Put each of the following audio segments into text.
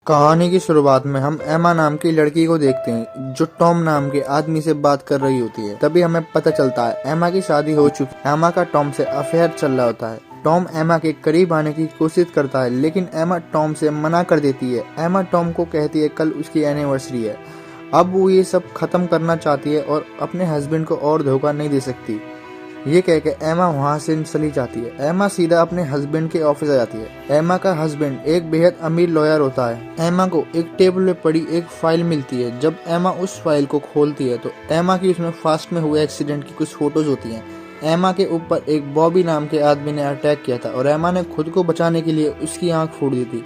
कहानी की शुरुआत में हम एमा नाम की लड़की को देखते हैं जो टॉम नाम के आदमी से बात कर रही होती है। तभी हमें पता चलता है एमा की शादी हो चुकी है। एमा का टॉम से अफेयर चल रहा होता है। टॉम एमा के करीब आने की कोशिश करता है लेकिन एमा टॉम से मना कर देती है। एमा टॉम को कहती है कल उसकी एनिवर्सरी है। अब वो ये सब खत्म करना चाहती है और अपने हस्बैंड को और धोखा नहीं दे सकती। ये कह के एमा वहाँ से चली जाती है। एमा सीधा अपने हस्बैंड के ऑफिस आ जाती है। एमा का हस्बैंड एक बेहद अमीर लॉयर होता है। एमा को एक टेबल पे पड़ी एक फाइल मिलती है। जब एमा उस फाइल को खोलती है तो एमा की उसमें फास्ट में हुए एक्सीडेंट की कुछ फोटोज होती हैं। एमा के ऊपर एक बॉबी नाम के आदमी ने अटैक किया था और एमा ने खुद को बचाने के लिए उसकी आंख फोड़ दी थी।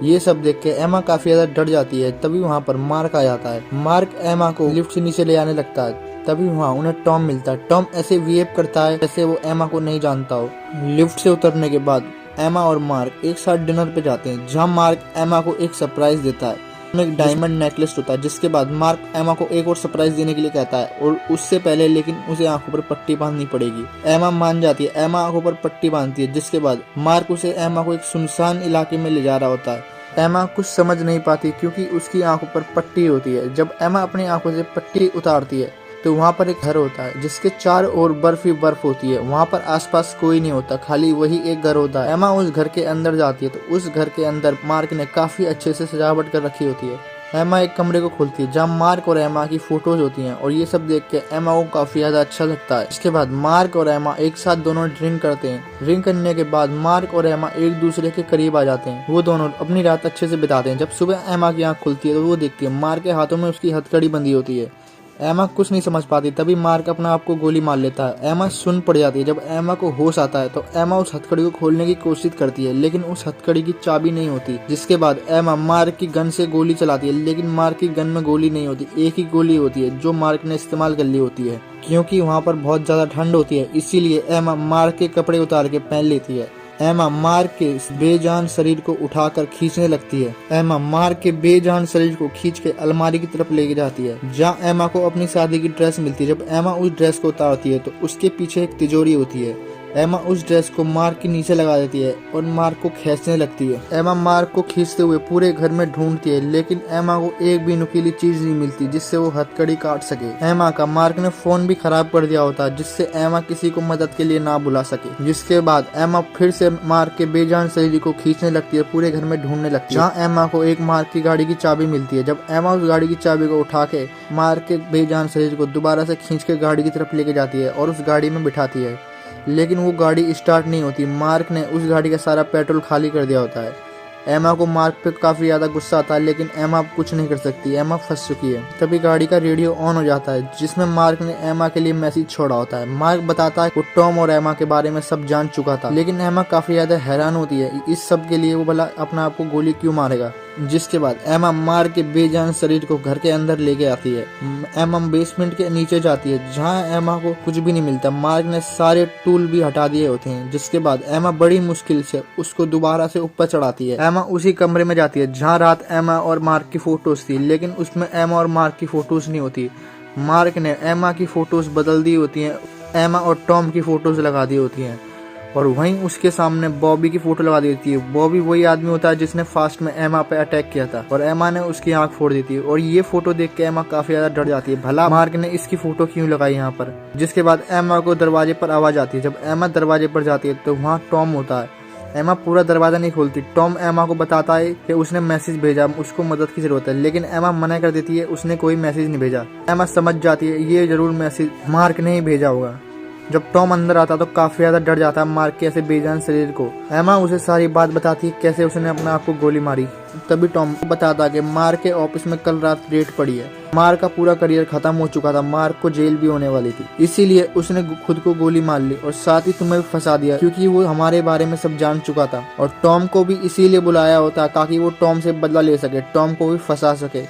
ये सब देख के एमा काफी ज्यादा डर जाती है। तभी वहाँ पर मार्क आ जाता है। मार्क एमा को लिफ्ट से नीचे ले आने लगता है। तभी वहाँ उन्हें टॉम मिलता है। टॉम ऐसे बिहेव करता है जैसे वो एमा को नहीं जानता हो। लिफ्ट से उतरने के बाद एमा और मार्क एक साथ डिनर पे जाते हैं जहाँ मार्क एमा को एक सरप्राइज देता है। एक डायमंड नेकलेस होता है जिसके बाद मार्क एमा को एक और सरप्राइज देने के लिए कहता है और उससे पहले लेकिन उसे आंखों पर पट्टी बांधनी पड़ेगी। एमा मान जाती है। एमा आंखों पर पट्टी बांधती है जिसके बाद मार्क उसे एमा को एक सुनसान इलाके में ले जा रहा होता है। एमा कुछ समझ नहीं पाती क्योंकि उसकी आंखों पर पट्टी होती है। जब एमा अपनी आंखों से पट्टी उतारती है तो वहाँ पर एक घर होता है जिसके चारों ओर बर्फ ही बर्फ होती है। वहाँ पर आसपास कोई नहीं होता, खाली वही एक घर होता है। एमा उस घर के अंदर जाती है तो उस घर के अंदर मार्क ने काफी अच्छे से सजावट कर रखी होती है। एमा एक कमरे को खोलती है जहाँ मार्क और एमा की फोटोज होती हैं और ये सब देख के एमा को काफी ज्यादा अच्छा लगता है। इसके बाद मार्क और एमा एक साथ दोनों ड्रिंक करते हैं। ड्रिंक करने के बाद मार्क और एमा एक दूसरे के करीब आ जाते हैं। वो दोनों अपनी रात अच्छे से बिताते हैं। जब सुबह एमा की आंख खुलती है तो वो देखती है मार्क के हाथों में उसकी हथकड़ी बंधी होती है। एमा कुछ नहीं समझ पाती। तभी मार्क अपना आप को गोली मार लेता है। एमा सुन पड़ जाती है। जब एमा को होश आता है तो एमा उस हथकड़ी को खोलने की कोशिश करती है लेकिन उस हथकड़ी की चाबी नहीं होती। जिसके बाद एमा मार्क की गन से गोली चलाती है लेकिन मार्क की गन में गोली नहीं होती, एक ही गोली होती है जो मार्क ने इस्तेमाल कर ली होती है। क्योंकि वहाँ पर बहुत ज्यादा ठंड होती है इसीलिए एमा मार्क के कपड़े उतार के पहन लेती है। एमा मार्क के बेजान शरीर को उठाकर खींचने लगती है। एमा मार्क के बेजान शरीर को खींच के अलमारी की तरफ लेके जाती है जहाँ एमा को अपनी शादी की ड्रेस मिलती है। जब एमा उस ड्रेस को उतारती है तो उसके पीछे एक तिजोरी होती है। एमा उस ड्रेस को मार्क के नीचे लगा देती है और मार्क को खींचने लगती है। एमा मार्क को खींचते हुए पूरे घर में ढूंढती है लेकिन एमा को एक भी नुकीली चीज नहीं मिलती जिससे वो हथकड़ी काट सके। एमा का मार्क ने फोन भी खराब कर दिया होता है जिससे एमा किसी को मदद के लिए ना बुला सके। जिसके बाद एमा फिर से मार्क के बेजान शरीर को खींचने लगती है, पूरे घर में ढूंढने लगती है जहाँ एमा को एक मार्क की गाड़ी की चाबी मिलती है। जब एमा उस गाड़ी की चाबी को उठा के मार्क के बेजान शरीर को दोबारा से खींच के गाड़ी की तरफ लेके जाती है और उस गाड़ी में बिठाती है लेकिन वो गाड़ी स्टार्ट नहीं होती। मार्क ने उस गाड़ी का सारा पेट्रोल खाली कर दिया होता है। एमा को मार्क पे काफी ज्यादा गुस्सा आता है लेकिन एमा कुछ नहीं कर सकती, एमा फंस चुकी है। तभी गाड़ी का रेडियो ऑन हो जाता है जिसमें मार्क ने एमा के लिए मैसेज छोड़ा होता है। मार्क बताता है वो टॉम और एमा के बारे में सब जान चुका था लेकिन एमा काफी ज्यादा हैरान होती है इस सब के लिए वो भला अपना आप को गोली क्यों मारेगा। जिसके बाद एमा मार्क के बेजान शरीर को घर के अंदर लेके आती है। एमा बेसमेंट के नीचे जाती है जहाँ एमा को कुछ भी नहीं मिलता। मार्क ने सारे टूल भी हटा दिए होते हैं। जिसके बाद एमा बड़ी मुश्किल से उसको दोबारा से ऊपर चढ़ाती है। एमा उसी कमरे में जाती है जहाँ रात एमा और मार्क की फोटोज थी लेकिन उसमें एमा और मार्क की फोटोज नहीं होती। मार्क ने एमा की फोटोज बदल दी होती है, एमा और टॉम की फोटोज लगा दी होती है और वहीं उसके सामने बॉबी की फोटो लगा दी होती है। बॉबी वही आदमी होता है जिसने फास्ट में एमा पे अटैक किया था और एमा ने उसकी आंख फोड़ दी थी और ये फोटो देख के एमा काफी ज्यादा डर जाती है, भला मार्क ने इसकी फोटो क्यों लगाई यहाँ पर। जिसके बाद एमा को दरवाजे पर आवाज आती है। जब एमा दरवाजे पर जाती है तो वहाँ टॉम होता है। एमा पूरा दरवाजा नहीं खोलती। टॉम एमा को बताता है कि उसने मैसेज भेजा, उसको मदद की जरूरत है लेकिन एमा मना कर देती है, उसने कोई मैसेज नहीं भेजा। एमा समझ जाती है ये जरूर मैसेज मार्क ने ही भेजा होगा। जब टॉम अंदर आता तो काफी ज्यादा डर जाता है मार्क के ऐसे बेजान शरीर को। एमा उसे सारी बात बताती है कैसे उसने अपने आप को गोली मारी। तभी टॉम को बताता कि मार्क के ऑफिस में कल रात रेड पड़ी है। मार्क का पूरा करियर खत्म हो चुका था, मार्क को जेल भी होने वाली थी इसीलिए उसने खुद को गोली मार ली और साथ ही तुम्हें भी फंसा दिया क्योंकि वो हमारे बारे में सब जान चुका था। और टॉम को भी इसीलिए बुलाया होता ताकि वो टॉम से बदला ले सके, टॉम को भी फंसा सके।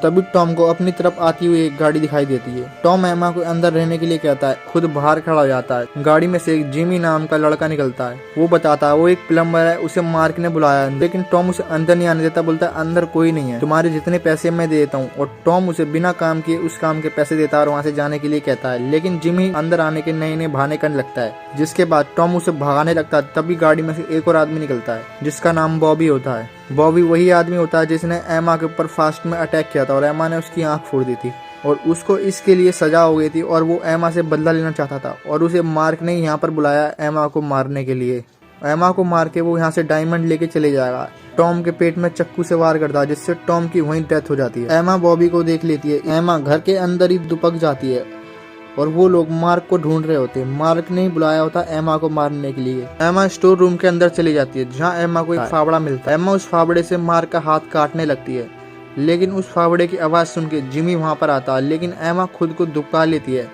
तभी टॉम को अपनी तरफ आती हुई एक गाड़ी दिखाई देती है। टॉम एमा को अंदर रहने के लिए कहता है, खुद बाहर खड़ा हो जाता है। गाड़ी में से एक जिमी नाम का लड़का निकलता है। वो बताता है वो एक प्लम्बर है, उसे मार्क ने बुलाया लेकिन टॉम उसे अंदर नहीं आने देता। बोलता है अंदर कोई नहीं है, तुम्हारे जितने पैसे मैं दे देता हूँ। और टॉम उसे बिना काम किए उस काम के पैसे देता है और वहाँ से जाने के लिए कहता है लेकिन जिमी अंदर आने के नए नए बहाने करने लगता है। जिसके बाद टॉम उसे भगाने लगता है। तभी गाड़ी में से एक और आदमी निकलता है जिसका नाम बॉबी होता है। बॉबी वही आदमी होता है जिसने एमा के ऊपर फास्ट में अटैक किया था और एमा ने उसकी आंख फोड़ दी थी और उसको इसके लिए सजा हो गई थी और वो एमा से बदला लेना चाहता था और उसे मार्क ने यहाँ पर बुलाया एमा को मारने के लिए। एमा को मार के वो यहाँ से डायमंड लेके चले जाएगा। टॉम के पेट में चक्कू से वार करता है जिससे टॉम की वहीं डेथ हो जाती है। एमा बॉबी को देख लेती है। एमा घर के अंदर ही दुबक जाती है और वो लोग मार्क को ढूंढ रहे होते हैं। मार्क ने ही बुलाया होता एमा को मारने के लिए। एमा स्टोर रूम के अंदर चली जाती है जहाँ एमा को एक फावड़ा मिलता है। एमा उस फावड़े से मार्क का हाथ काटने लगती है लेकिन उस फावड़े की आवाज सुन के जिमी वहां पर आता है लेकिन एमा खुद को दुबका लेती है।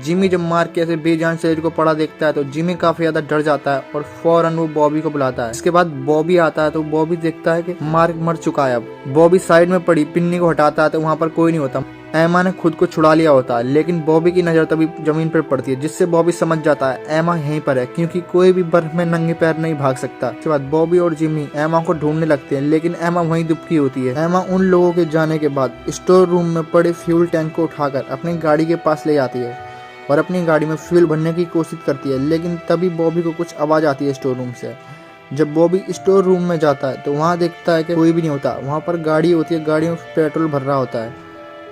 जिमी जब मार्क के ऐसे बेजान शरीर को पड़ा देखता है तो जिमी काफी ज्यादा डर जाता है और फौरन वो बॉबी को बुलाता है। इसके बाद बॉबी आता है तो बॉबी देखता है कि मार्क मर चुका है। अब बॉबी साइड में पड़ी पिन्नी को हटाता है तो वहाँ पर कोई नहीं होता। एमा ने खुद को छुड़ा लिया होता है लेकिन बॉबी की नजर तभी जमीन पर पड़ती है जिससे बॉबी समझ जाता है एमा यहीं पर है क्योंकि कोई भी बर्फ में नंगे पैर नहीं भाग सकता। इसके बाद बॉबी और जिमी एमा को ढूंढने लगते हैं लेकिन एमा वहीं दुबकी होती है। एमा उन लोगों के जाने के बाद स्टोर रूम में पड़े फ्यूल टैंक को उठाकर अपनी गाड़ी के पास ले जाती है और अपनी गाड़ी में फ्यूल भरने की कोशिश करती है लेकिन तभी बॉबी को कुछ आवाज आती है स्टोर रूम से। जब बॉबी स्टोर रूम में जाता है तो वहाँ देखता है कि कोई भी नहीं होता। वहाँ पर गाड़ी होती है, गाड़ी में पेट्रोल भर रहा होता है।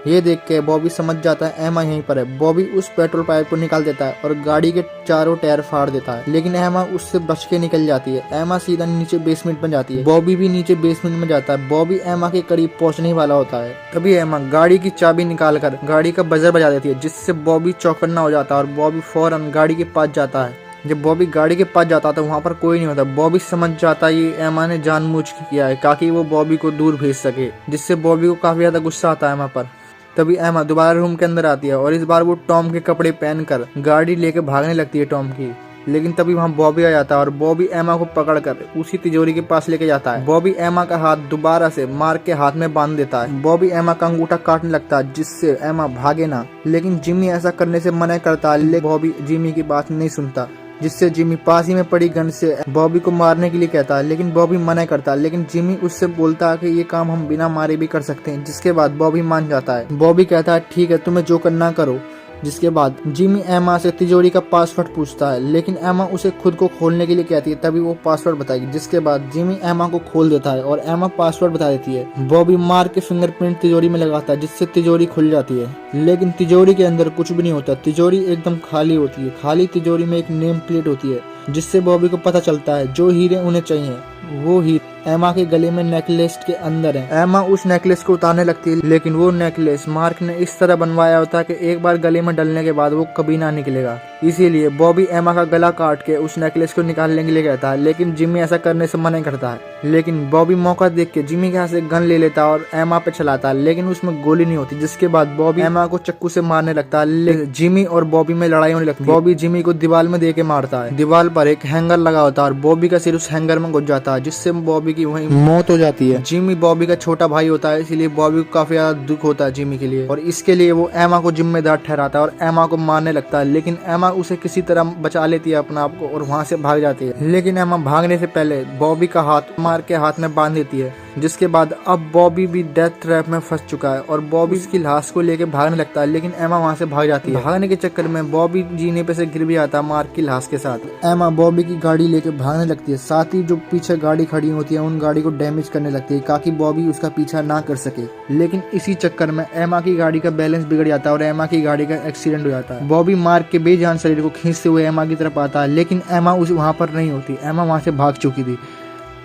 ये देख के बॉबी समझ जाता है एमा यहीं पर है। बॉबी उस पेट्रोल पाइप को निकाल देता है और गाड़ी के चारों टायर फाड़ देता है लेकिन एमा उससे बच के निकल जाती है। एमा सीधा नीचे बेसमेंट में जाती है। बॉबी भी नीचे बेसमेंट में जाता है। बॉबी एमा के करीब पहुंचने वाला होता है तभी एमा गाड़ी की चाबी निकालकर गाड़ी का बजर बजा देती है जिससे बॉबी चौकन्ना हो जाता है और बॉबी फौरन गाड़ी के पास जाता है। जब बॉबी गाड़ी के पास जाता है तो वहाँ पर कोई नहीं होता। बॉबी समझ जाता है ये एमा ने जानबूझ के किया है ताकि वो बॉबी को दूर भेज सके जिससे बॉबी को काफी ज्यादा गुस्सा आता है एमा पर। तभी एमा दोबारा रूम के अंदर आती है और इस बार वो टॉम के कपड़े पहनकर गाड़ी लेके भागने लगती है टॉम की। लेकिन तभी वहाँ बॉबी आ जाता है और बॉबी एमा को पकड़कर उसी तिजोरी के पास लेके जाता है। बॉबी एमा का हाथ दोबारा से मार्क के हाथ में बांध देता है। बॉबी एमा का अंगूठा काटने लगता है जिससे एमा भागे ना लेकिन जिमी ऐसा करने से मना करता है लेकिन बॉबी जिमी की बात नहीं सुनता जिससे जिमी पास ही में पड़ी गन से बॉबी को मारने के लिए कहता है लेकिन बॉबी मना करता है। लेकिन जिमी उससे बोलता है कि ये काम हम बिना मारे भी कर सकते हैं जिसके बाद बॉबी मान जाता है। बॉबी कहता है ठीक है तुम्हें जो करना करो। जिसके बाद जिमी एमा से तिजोरी का पासवर्ड पूछता है लेकिन एमा उसे खुद को खोलने के लिए कहती है तभी वो पासवर्ड बताएगी। जिसके बाद जिमी एमा को खोल देता है और एमा पासवर्ड बता देती है। बॉबी मार्क के फिंगरप्रिंट तिजोरी में लगाता है जिससे तिजोरी खुल जाती है लेकिन तिजोरी के अंदर कुछ भी नहीं होता। तिजोरी एकदम खाली होती है। खाली तिजोरी में एक नेम प्लेट होती है जिससे बॉबी को पता चलता है जो हीरे उन्हें चाहिए वो हीरे एमा के गले में नेकलेस के अंदर है। एमा उस नेकलेस को उतारने लगती है लेकिन वो नेकलेस मार्क ने इस तरह बनवाया होता है कि एक बार गले में डलने के बाद वो कभी ना निकलेगा। इसीलिए बॉबी एमा का गला काट के उस नेकलेस को निकालने के लिए कहता है लेकिन जिमी ऐसा करने से मना करता है। लेकिन बॉबी मौका देख के जिमी के हाथ से गन ले लेता है और एमा पे चलाता है लेकिन उसमें गोली नहीं होती। जिसके बाद बॉबी एमा को चक्कू से मारने लगता है। जिमी और बॉबी में लड़ाई होने लगती है। बॉबी जिमी को दीवार में दे के मारता है। दीवार पर एक हैंगर लगा होता है और बॉबी का सिर उस हैंगर में घुस जाता है जिससे बॉबी की वहीं मौत हो जाती है। जिमी बॉबी का छोटा भाई होता है इसीलिए बॉबी को काफी ज्यादा दुख होता है जिमी के लिए और इसके लिए वो एमा को जिम्मेदार ठहराता है और एमा को मारने लगता है लेकिन एमा उसे किसी तरह बचा लेती है अपना आप को और वहाँ से भाग जाती है। लेकिन एमा भागने से पहले बॉबी का हाथ मार के हाथ में बांध देती है। जिसके बाद अब बॉबी भी डेथ ट्रैप में फंस चुका है और बॉबी उसकी लाश को लेके भागने लगता है लेकिन एमा वहाँ से भाग जाती है। भागने के चक्कर में बॉबी जीने पे से गिर भी आता है मार्क की लाश के साथ। एमा बॉबी की गाड़ी लेके भागने लगती है। साथ ही जो पीछे गाड़ी खड़ी होती है उन गाड़ी को डैमेज करने लगती है ताकि बॉबी उसका पीछा ना कर सके। लेकिन इसी चक्कर में एमा की गाड़ी का बैलेंस बिगड़ जाता है और एमा की गाड़ी का एक्सीडेंट हो जाता है। बॉबी मार्क के बेजान शरीर को खींचते हुए एमा की तरफ आता है लेकिन एमा उस वहाँ पर नहीं होती। एमा वहाँ से भाग चुकी थी।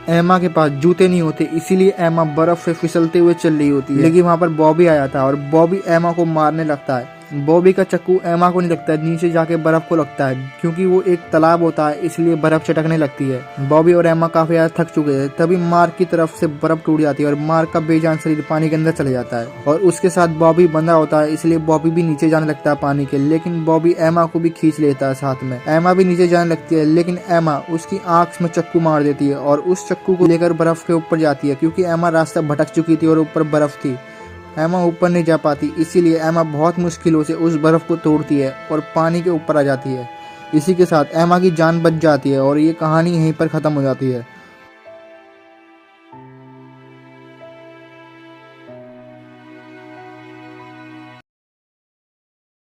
एमा के पास जूते नहीं होते इसीलिए एमा बर्फ से फिसलते हुए चल रही होती है। लेकिन वहाँ पर बॉबी आ जाता है और बॉबी एमा को मारने लगता है। बॉबी का चक्कू एमा को नहीं लगता है, नीचे जाके बर्फ को लगता है क्योंकि वो एक तालाब होता है इसलिए बर्फ चटकने लगती है। बॉबी और एमा काफी ज्यादा थक चुके हैं। तभी मार्क की तरफ से बर्फ टूट जाती है और मार्क का बेजान शरीर पानी के अंदर चले जाता है और उसके साथ बॉबी बंधा होता है इसलिए बॉबी भी नीचे जाने लगता है पानी के। लेकिन बॉबी एमा को भी खींच लेता है साथ में। एमा भी नीचे जाने लगती है लेकिन एमा उसकी आंख में चक्कू मार देती है और उस चक्कू को लेकर बर्फ के ऊपर जाती है क्योंकि एमा रास्ता भटक चुकी थी और ऊपर बर्फ थी। एमा ऊपर नहीं जा पाती इसीलिए एमा बहुत मुश्किलों से उस बर्फ को तोड़ती है और पानी के ऊपर आ जाती है। इसी के साथ एमा की जान बच जाती है और ये कहानी यहीं पर खत्म हो जाती है।